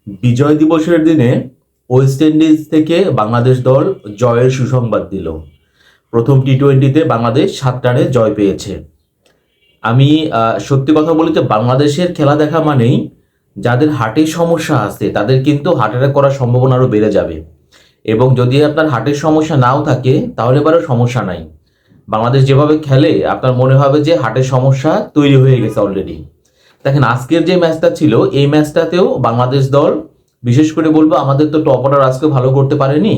বিজয় দিবসের দিনে West Indies থেকে বাংলাদেশ দল জয়ের সুসংবাদ দিল। প্রথম টি-20তে বাংলাদেশ 7 রানে জয় পেয়েছে। আমি সত্যি কথা বলি যে বাংলাদেশের খেলা দেখা মানেই যাদের হার্টের সমস্যা আছে তাদের কিন্তু হার্ট অ্যাটাক করার সম্ভাবনা আরও বেড়ে যাবে, এবং যদি আপনার হার্টের সমস্যা নাও থাকে তাহলে এবারও সমস্যা নাই। বাংলাদেশ যেভাবে খেলে আপনার মনে হবে যে হার্টের সমস্যা তৈরি হয়ে গেছে অলরেডি। দেখেন, আজকের যে ম্যাচটা ছিল এই ম্যাচটাতেও বাংলাদেশ দল, বিশেষ করে বলবো আমাদের তো টপ অর্ডার আজকে ভালো করতে পারেনি।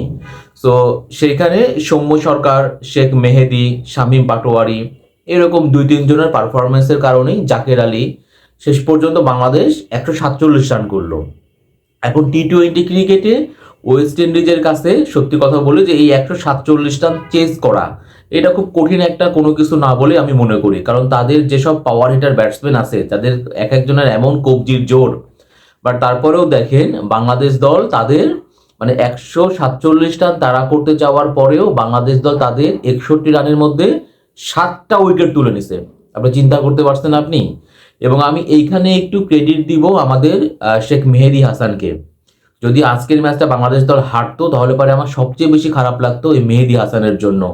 সো সেইখানে সৌম্য সরকার, শেখ মেহেদি, শামীম পাটোয়ারি এরকম 2-3 জনের পারফরমেন্সের কারণেই জাকের আলী শেষ পর্যন্ত বাংলাদেশ 147 রান করলো। এখন টি-20 ক্রিকেটে ওয়েস্ট ইন্ডিজের কাছে সত্যি কথা বলি যে এই 147 রান চেস করা এটা খুব কঠিন একটা কোনো কিছু না বলে আমি মনে করি, কারণ তাদের যেসব পাওয়ার হিটার ব্যাটসম্যান আছে তাদের এক একজনের এমন কবজির জোর। বাট তারপরেও দেখেন বাংলাদেশ দল তাদের মানে 147 রান তাড়া করতে যাওয়ার পরেও বাংলাদেশ দল তাদের 61 রানের মধ্যে 7টা উইকেট তুলে নিছে। আপনি চিন্তা করতে পারছেন আপনি। এবং আমি এইখানে একটু ক্রেডিট দিব আমাদের শেখ মেহেদী হাসানকে। যদি আজকের ম্যাচটা বাংলাদেশ দল হারতো তাহলে পরে আমার সবচেয়ে বেশি খারাপ লাগতো এই মেহেদী হাসানের জন্য।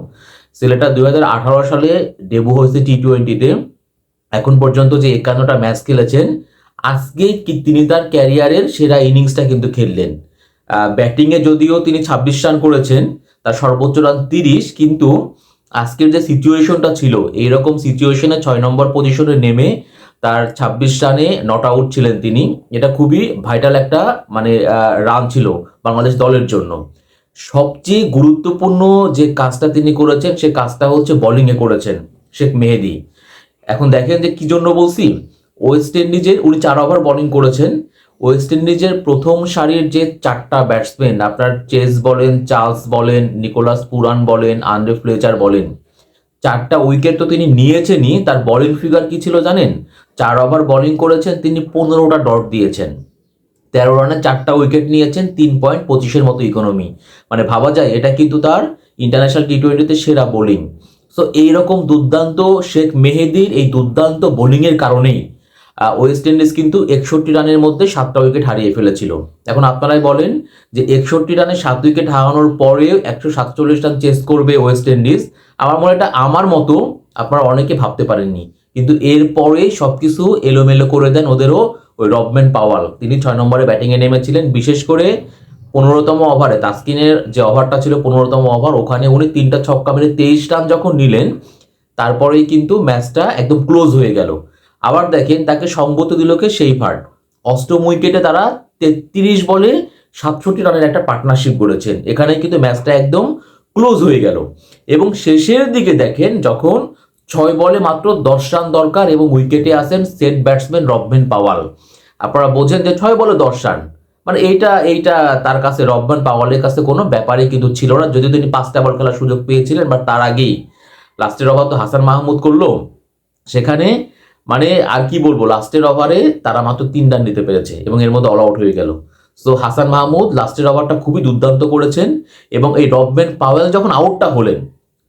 ছেলেটা 2018 সালে ডেবু হয়েছে টি-20তে, এখন পর্যন্ত যে 51টা ম্যাচ খেলেছেন, আজকে তিনি তার ক্যারিয়ারের সেরা ইনিংসটা কিন্তু খেললেন। ব্যাটিংয়ে যদিও তিনি 26 রান করেছেন, তার সর্বোচ্চ রান 30, কিন্তু আজকের যে সিচুয়েশনটা ছিল এইরকম সিচুয়েশনে 6 নম্বর পজিশনে নেমে তার 26 রানে নট আউট ছিলেন তিনি। এটা খুবই ভাইটাল একটা রান ছিল বাংলাদেশ দলের জন্য। সবচেয়ে গুরুত্বপূর্ণ যে কাজটা তিনি করেছেন সে কাজটা হচ্ছে বোলিংয়ে করেছেন শেখ মেহেদী। এখন দেখেন যে কি জন্য বলছি, ওয়েস্ট ইন্ডিজের উনি 4 ওভার বোলিং করেছেন। ওয়েস্ট ইন্ডিজের প্রথম সারির যে 4টা ব্যাটসম্যান, আপনার চেস বলেন, চার্লস বলেন, নিকোলাস পুরান বলেন, আন্দ্রে ফ্লেচার বলেন, 4টা উইকেট তো তিনি নিয়েছেনই। তার বোলিং ফিগার কি ছিল জানেন? 4 ওভার বোলিং করেছেন তিনি, 15টা ডট দিয়েছেন, 13 রানে 4টা উইকেট নিয়েছেন, 3.25-এর মতো ইকোনমি। মানে ভাবা যায় এটা কিন্তু তার ইন্টারন্যাশনাল টি-20তে সেরা বোলিং। সো এইরকম দুর্দান্ত শেখ মেহেদির এই দুর্দান্ত বোলিংয়ের কারণেই ওয়েস্ট ইন্ডিজ কিন্তু 61 রানের মধ্যে 7টা উইকেট হারিয়ে ফেলেছিল। এখন আপনারাই বলেন যে 61 রানে 7 উইকেট হারানোর পরেও 147 রান চেস করবে ওয়েস্ট ইন্ডিজ। আমার মনে হয় এটা আমার মতো আপনারা অনেকে ভাবতে পারেননি, কিন্তু এরপরে সবকিছু এলোমেলো করে দেন ওদেরও ওই রবম্যান পাওয়াল। তিনি 6 নম্বরে ব্যাটিংয়ে নেমেছিলেন, বিশেষ করে 15তম ওভারে তাসকিনের যে ওভারটা ছিল 15তম ওভার, ওখানে উনি 3টা ছক্কা মেরে 23 রান যখন নিলেন তারপরেই কিন্তু ম্যাচটা একদম ক্লোজ হয়ে গেল। আবার দেখেন তাকে সঙ্গত দিল কে? সেই ফার্ট। 8ম উইকেটে তারা 33 বলে 67 রানের একটা পার্টনারশিপ করেছেন, এখানে কিন্তু ম্যাচটা একদম ক্লোজ হয়ে গেল। এবং শেষের দিকে দেখেন যখন 6 বলে মাত্র 10 রান দরকার এবং উইকেটে আসেন সেট ব্যাটসম্যান রবম্যান পাওয়াল। আপনারা বোঝেন যে 6 বলে 10 রান মানে এইটা তার কাছে, রবম্যান পাওয়ালের কাছে কোনো ব্যাপারই কিন্তু ছিল না, যদিও তিনি 5টা বল খেলার সুযোগ পেয়েছিলেন। বাট তার আগেই লাস্টের ওভার তো হাসান মাহমুদ করলো সেখানে। আর কি বলবো, লাস্টের ওভারে তারা মাত্র 3 রান নিতে পেরেছে এবং এর মধ্যে অল আউট হয়ে গেল। সো হাসান মাহমুদ লাস্টের ওভারটা খুবই দুর্দান্ত করেছেন। এবং এই রবম্যান পাওয়েল যখন আউটটা হলেন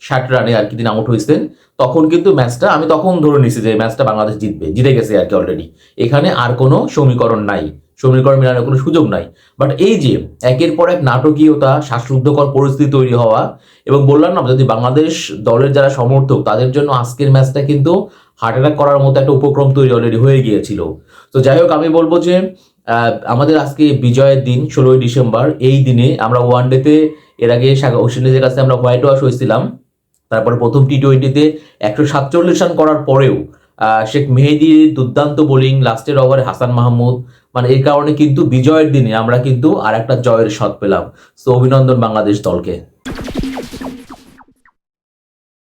60 রানে আর কি তিনি আউট হয়েছেন, তখন কিন্তু ম্যাচটা আমি তখন ধরে নিছি যে ম্যাচটা বাংলাদেশ জিতবে, জিতে গেছে আর কি অলরেডি। এখানে আর কোনো সমীকরণ নাই, সমীকরণ মেলানোর কোনো সুযোগ নাই। বাট এই যে একের পর এক নাটকীয়তা, শ্বাসরুদ্ধকর পরিস্থিতি তৈরি হওয়া, এবং বললাম না যদি বাংলাদেশ দলের যারা সমর্থক তাদের জন্য আজকের ম্যাচটা কিন্তু হার্ট অ্যাটাক করার মতো একটা উপক্রম তৈরি অলরেডি হয়ে গিয়েছিল। তো যাই হোক, আমি বলবো যে আমাদের আজকে বিজয়ের দিন 16ই ডিসেম্বর, এই দিনে আমরা ওয়ানডেতে এর আগে ওয়েস্ট ইন্ডিজের কাছে আমরা হোয়াইট ওয়াশ হয়েছিলাম। তারপর প্রথম টি-20তে 147 রান করার পরেও শেখ মেহেদির দুর্দান্ত বোলিং, লাস্টের ওভারে হাসান মাহমুদ, এই কারণে কিন্তু বিজয়ের দিনে আমরা কিন্তু আর একটা জয়ের স্বাদ পেলাম। সো অভিনন্দন বাংলাদেশ দলকে।